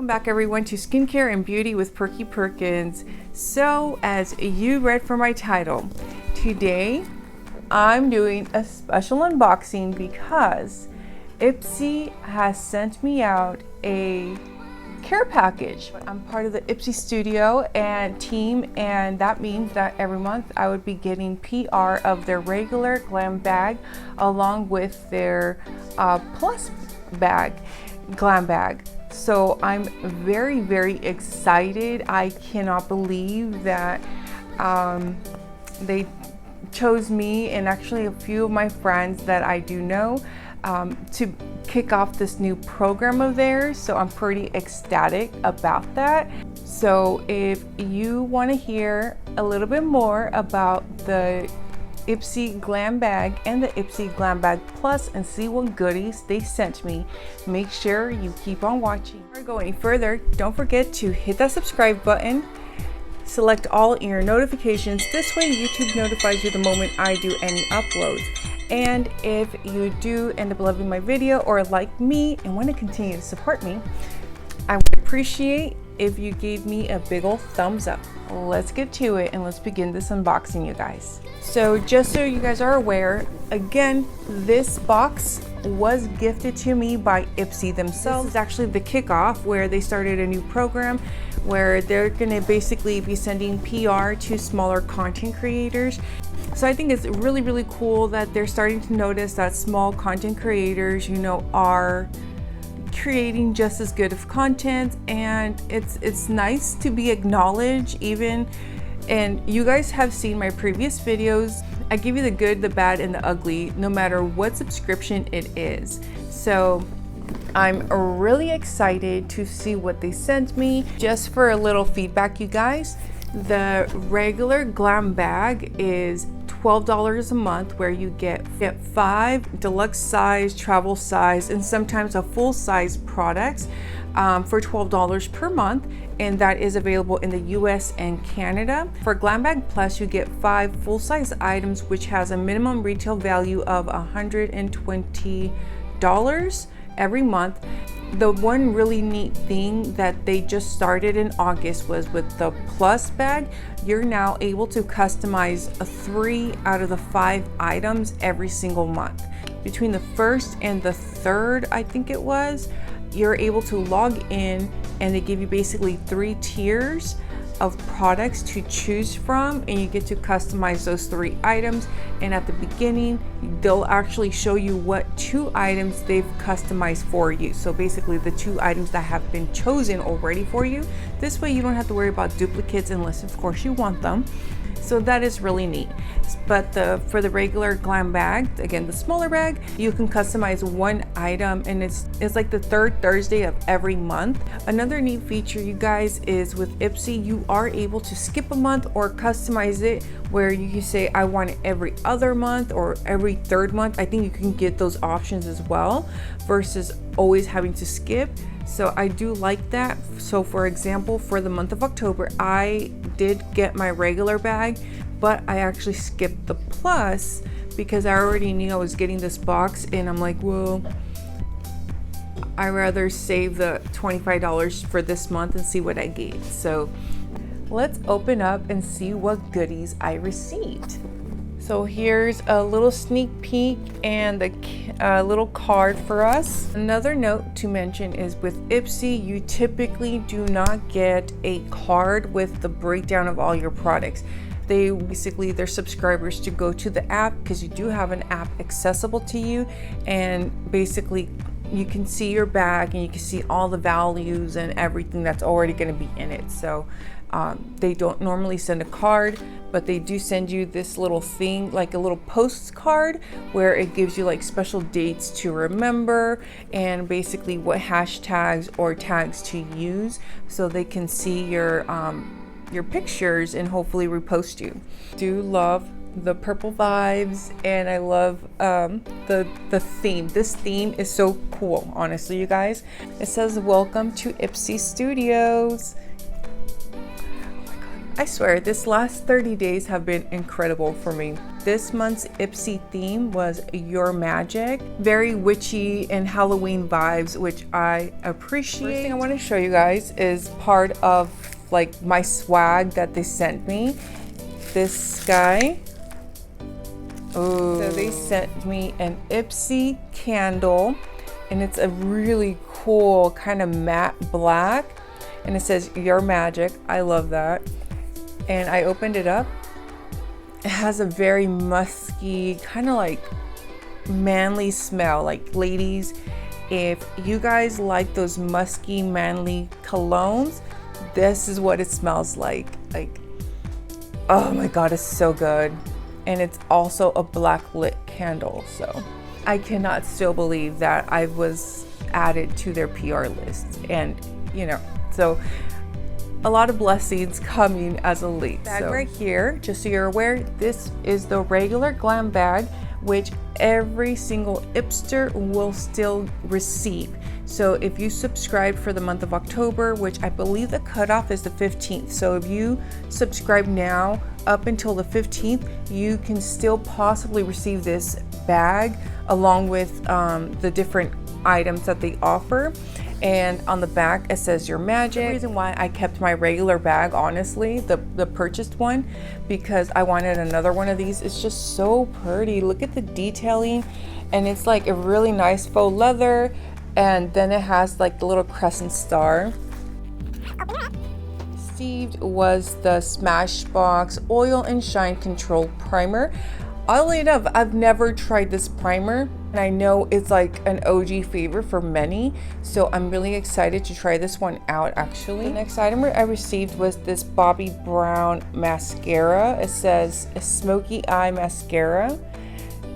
Welcome back everyone to Skincare and Beauty with PerkiPerkins. So as you read from my title, today I'm doing a special unboxing because Ipsy has sent me out a care package. I'm part of the Ipsy studio and team, and that means that every month I would be getting PR of their regular glam bag along with their plus bag, glam bag. So I'm very, very excited. I cannot believe that they chose me and actually a few of my friends that I do know to kick off this new program of theirs. So I'm pretty ecstatic about that. So if you want to hear a little bit more about the Ipsy Glam Bag and the Ipsy Glam Bag Plus and see what goodies they sent me, make sure you keep on watching. Before I go any further, don't forget to hit that subscribe button, select all your notifications. This way YouTube notifies you the moment I do any uploads. And if you do end up loving my video or like me and want to continue to support me, I would appreciate if you gave me a big old thumbs up. Let's get to it and let's begin this unboxing, you guys. So just so you guys are aware, again, this box was gifted to me by Ipsy themselves. This is actually the kickoff where they started a new program where they're gonna basically be sending PR to smaller content creators. So I think it's really, really cool that they're starting to notice that small content creators, you know, are creating just as good of content, and it's nice to be acknowledged even. And you guys have seen my previous videos. I give you the good, the bad, and the ugly, no matter what subscription it is. So I'm really excited to see what they sent me. Just for a little feedback, you guys, the regular glam bag is $12 a month, where you get 5 deluxe size, travel size, and sometimes a full size products for $12 per month, and that is available in the US and Canada. For Glam Bag Plus, you get 5 full size items, which has a minimum retail value of $120 every month. The one really neat thing that they just started in August was with the Plus bag, you're now able to customize 3 out of the 5 items every single month. Between the 1st and the 3rd, I think it was, you're able to log in and they give you basically 3 tiers of products to choose from, and you get to customize those 3 items. And at the beginning they'll actually show you what 2 items they've customized for you. So basically the 2 items that have been chosen already for you. This way you don't have to worry about duplicates unless of course you want them. So that is really neat. But for the regular glam bag, again the smaller bag, you can customize 1 item, and it's like the 3rd Thursday of every month. Another neat feature, you guys, is with Ipsy you are able to skip a month or customize it where you can say I want it every other month or every 3rd month. I think you can get those options as well versus always having to skip. So I do like that. So for example, for the month of October, I did get my regular bag, but I actually skipped the plus because I already knew I was getting this box, and I'm like, well, I rather save the $25 for this month and see what I get. So let's open up and see what goodies I received. So here's a little sneak peek and a little card for us. Another note to mention is with Ipsy, you typically do not get a card with the breakdown of all your products. They basically, their subscribers to go to the app, because you do have an app accessible to you, and basically you can see your bag and you can see all the values and everything that's already going to be in it. So they don't normally send a card, but they do send you this little thing, like a little postcard, where it gives you like special dates to remember and basically what hashtags or tags to use so they can see your pictures and hopefully repost you. Do love the purple vibes, and I love the theme. This theme is so cool, honestly, you guys. It says welcome to Ipsy Studios. I swear, this last 30 days have been incredible for me. this month's Ipsy theme was Your Magic. Very witchy and Halloween vibes, which I appreciate. First thing I want to show you guys is part of like my swag that they sent me. This guy. Oh, so they sent me an Ipsy Candle, and it's a really cool kind of matte black, and it says Your Magic. I love that. And I opened it up. It has a very musky, kind of like manly smell. Like, ladies, if you guys like those musky, manly colognes, this is what it smells like. Like, oh my God, it's so good. And it's also a black lit candle. So I cannot still believe that I was added to their PR list. And, you know, so a lot of blessings coming as a leak. Bag right here, just so you're aware, this is the regular Glam bag, which every single Ipster will still receive. So if you subscribe for the month of October, which I believe the cutoff is the 15th. So if you subscribe now up until the 15th, you can still possibly receive this bag along with the different items that they offer. And on the back, it says Your Magic. The reason why I kept my regular bag, honestly, the purchased one, because I wanted another one of these. It's just so pretty. Look at the detailing. And it's like a really nice faux leather. And then it has like the little crescent star. Received was the Smashbox Oil and Shine Control Primer. Oddly enough, I've never tried this primer, and I know it's like an OG favorite for many, so I'm really excited to try this one out actually. The next item I received was this Bobbi Brown mascara. It says Smoky Eye Mascara.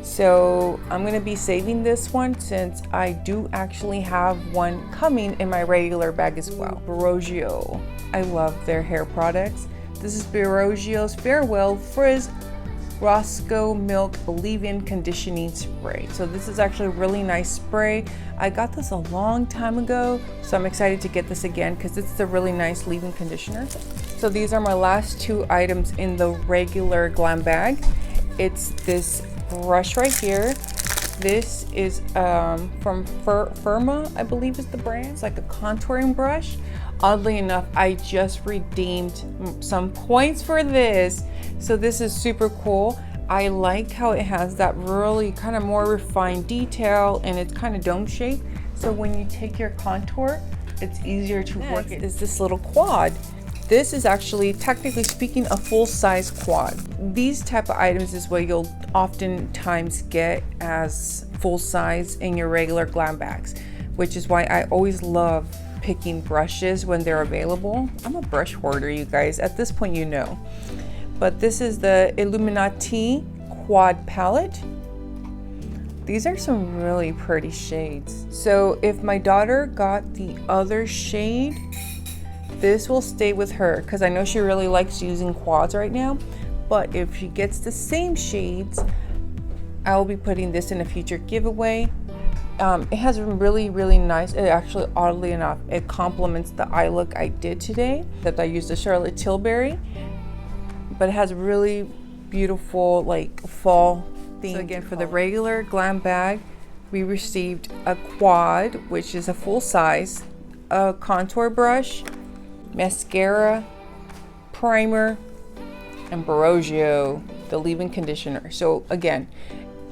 So I'm going to be saving this one since I do actually have one coming in my regular bag as well. Baroggio. I love their hair products. This is Baroggio's Farewell Frizz Roscoe Milk Leave-In Conditioning Spray. So this is actually a really nice spray. I got this a long time ago, so I'm excited to get this again because it's a really nice leave-in conditioner. So these are my last two items in the regular Glam bag. It's this brush right here. This is from Firma, I believe is the brand. It's like a contouring brush. Oddly enough, I just redeemed some points for this. So this is super cool. I like how it has that really kind of more refined detail, and it's kind of dome shaped. So when you take your contour, it's easier to work it. Is this little quad. This is actually, technically speaking, a full-size quad. These type of items is what you'll oftentimes get as full-size in your regular Glam bags, which is why I always love picking brushes when they're available. I'm a brush hoarder, you guys. At this point, you know. But this is the Illuminati Quad Palette. These are some really pretty shades. So if my daughter got the other shade, this will stay with her because I know she really likes using quads right now. But if she gets the same shades, I will be putting this in a future giveaway. It has really, really nice, it actually, oddly enough, it complements the eye look I did today, that I used the Charlotte Tilbury, but it has really beautiful like fall theme. So again, for the regular Glam bag, we received a quad, which is a full size, a contour brush, mascara, primer, and Baroggio, the leave-in conditioner. So again,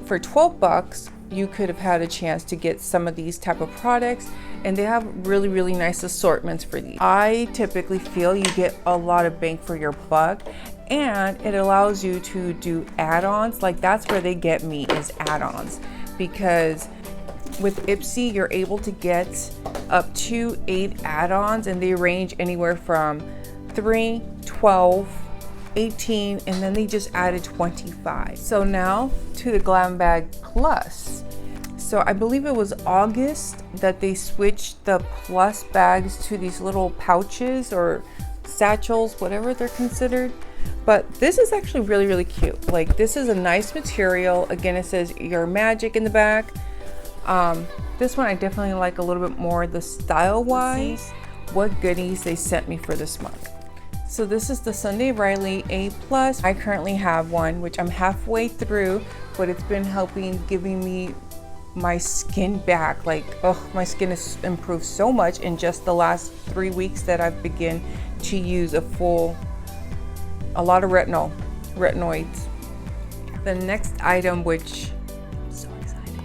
for 12 bucks, you could have had a chance to get some of these type of products, and they have really, really nice assortments for these. I typically feel you get a lot of bang for your buck, and it allows you to do add-ons. Like, that's where they get me, is add-ons, because with Ipsy you're able to get up to 8 add-ons, and they range anywhere from 3, 12, 18, and then they just added 25. So now to the Glam Bag Plus. So I believe it was August that they switched the Plus bags to these little pouches or satchels, whatever they're considered. But this is actually really, really cute. Like, this is a nice material. Again, it says Your Magic in the back. This one I definitely like a little bit more the style wise. What goodies they sent me for this month. So this is the Sunday Riley A+. I currently have one, which I'm halfway through, but it's been helping giving me my skin back. Like, oh, my skin has improved so much in just the last 3 weeks that I've begun to use a lot of retinoids. The next item, which I'm so excited.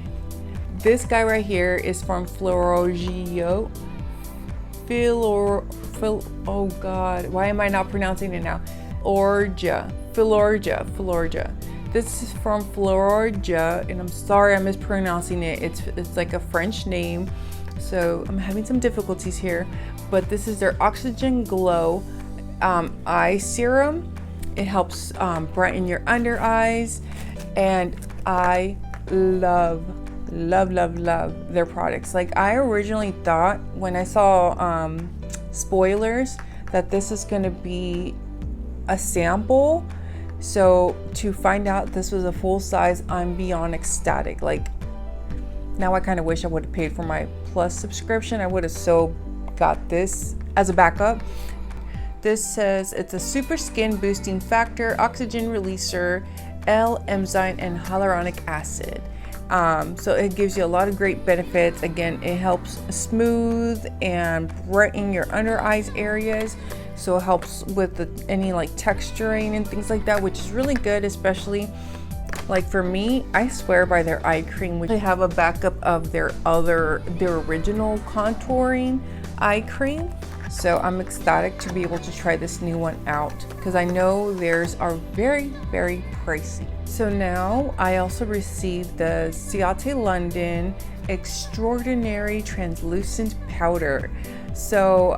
This guy right here is from Florogio. Oh God, why am I not pronouncing it now? Filorga. This is from Filorga, and I'm sorry I'm mispronouncing it. It's like a French name, so I'm having some difficulties here. But this is their Oxygen Glow Eye Serum. It helps brighten your under eyes, and I love their products. Like, I originally thought when I saw spoilers that this is going to be a sample, so to find out this was a full size, I'm beyond ecstatic. Like, now I kind of wish I would have paid for my Plus subscription. I would have so got this as a backup. This says it's a super skin boosting factor, oxygen releaser, L-enzyme, and hyaluronic acid. So it gives you a lot of great benefits. Again, it helps smooth and brighten your under eyes areas. So it helps with any like texturing and things like that, which is really good, especially like for me. I swear by their eye cream, which they have a backup of their original contouring eye cream. So I'm ecstatic to be able to try this new one out, because I know theirs are very, very pricey. So now I also received the Ciate London Extraordinary Translucent Powder. So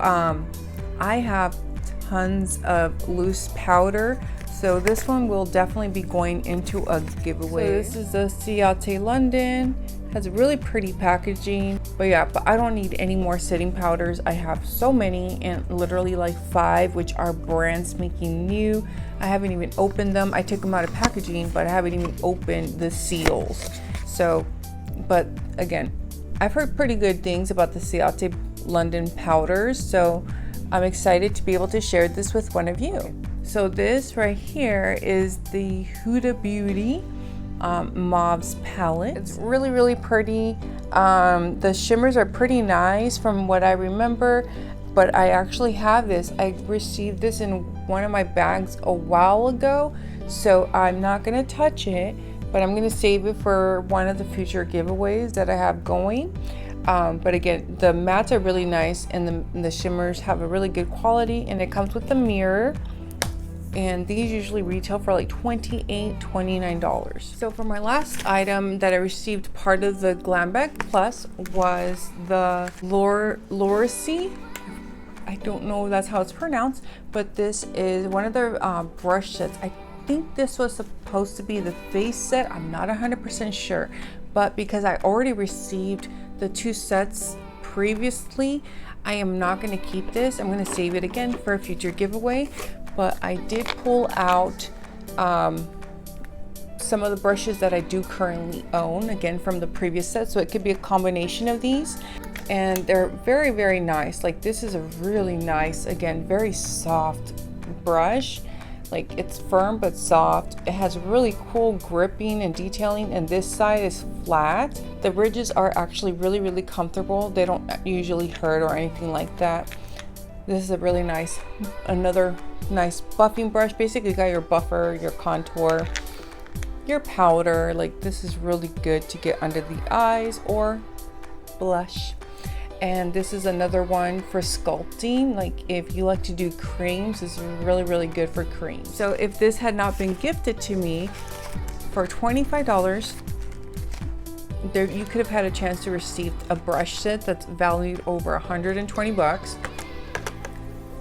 I have tons of loose powder, so this one will definitely be going into a giveaway. So this is the Ciate London. Has really pretty packaging, but I don't need any more setting powders. I have so many, and literally like 5, which are brand spanking new. I haven't even opened them. I took them out of packaging, but I haven't even opened the seals. So, but again, I've heard pretty good things about the Ciate London powders, so I'm excited to be able to share this with one of you. So this right here is the Huda Beauty Mauve's palette. It's really, really pretty. The shimmers are pretty nice from what I remember, but I actually have this. I received this in one of my bags a while ago, so I'm not gonna touch it, but I'm gonna save it for one of the future giveaways that I have going. But again, the mattes are really nice, and the shimmers have a really good quality, and it comes with a mirror. And these usually retail for like $28, $29. So for my last item that I received, part of the Glam Bag Plus, was the Laruse. I don't know if that's how it's pronounced, but this is one of their brush sets. I think this was supposed to be the face set. I'm not 100% sure, but because I already received the 2 sets previously, I am not going to keep this. I'm going to save it again for a future giveaway. But I did pull out some of the brushes that I do currently own, again from the previous set, so it could be a combination of these, and they're very, very nice. Like, this is a really nice, again, very soft brush. Like, it's firm but soft. It has really cool gripping and detailing, and this side is flat. The ridges are actually really, really comfortable. They don't usually hurt or anything like that. This is a really nice, another nice buffing brush. Basically, you got your buffer, your contour, your powder. Like, this is really good to get under the eyes or blush. And this is another one for sculpting. Like, if you like to do creams, this is really, really good for creams. So if this had not been gifted to me for $25, you could have had a chance to receive a brush set that's valued over $120.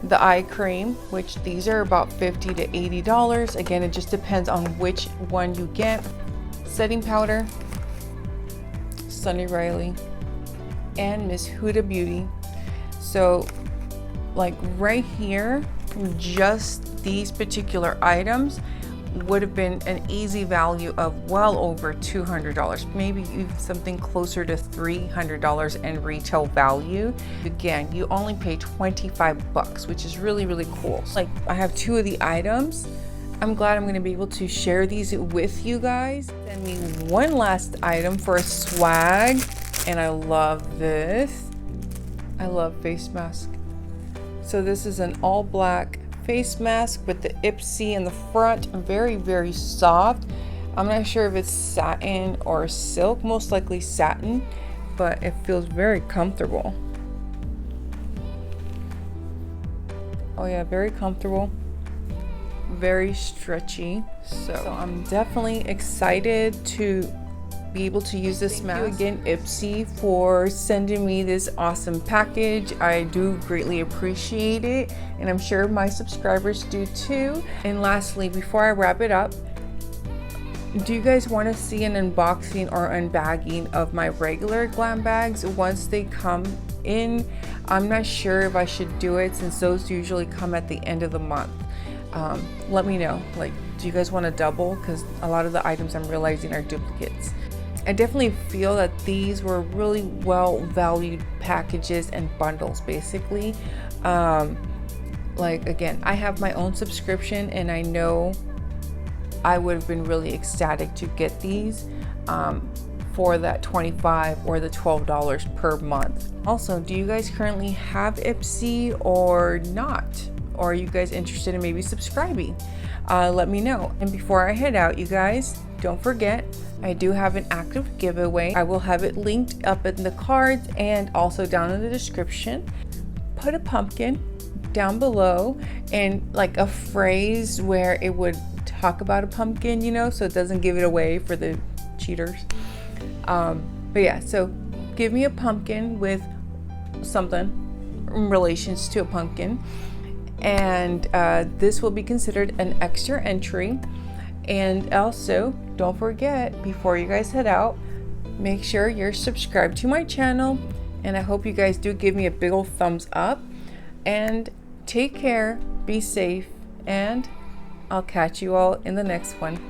The eye cream, which these are about $50 to $80. Again, it just depends on which one you get. Setting powder, Sunday Riley, and Miss Huda Beauty. So like right here, just these particular items would have been an easy value of well over $200, maybe even something closer to $300 in retail value. Again, you only pay 25 bucks, which is really, really cool. Like, I have 2 of the items. I'm glad I'm going to be able to share these with you guys. Send me one last item for a swag, and I love this. I love face mask. So this is an all black face mask with the Ipsy in the front. Very, very soft. I'm not sure if it's satin or silk, most likely satin, but it feels very comfortable. Oh yeah, very comfortable, very stretchy. So I'm definitely excited to be able to use this mask. Thank you again, Ipsy, for sending me this awesome package. I do greatly appreciate it, and I'm sure my subscribers do too. And lastly, before I wrap it up, do you guys want to see an unboxing or unbagging of my regular glam bags once they come in? I'm not sure if I should do it, since those usually come at the end of the month. Let me know, like, do you guys want to double? Because a lot of the items I'm realizing are duplicates. I definitely feel that these were really well valued packages and bundles, basically. Like, again, I have my own subscription, and I know I would have been really ecstatic to get these for that $25 or the $12 per month. Also, do you guys currently have Ipsy or not? Or are you guys interested in maybe subscribing? Let me know. And before I head out, you guys, don't forget, I do have an active giveaway. I will have it linked up in the cards and also down in the description. Put a pumpkin down below and like a phrase where it would talk about a pumpkin, you know, so it doesn't give it away for the cheaters. But yeah, so give me a pumpkin with something in relations to a pumpkin, and this will be considered an extra entry. And also, don't forget, before you guys head out, make sure you're subscribed to my channel, and I hope you guys do give me a big old thumbs up. And take care, be safe, and I'll catch you all in the next one.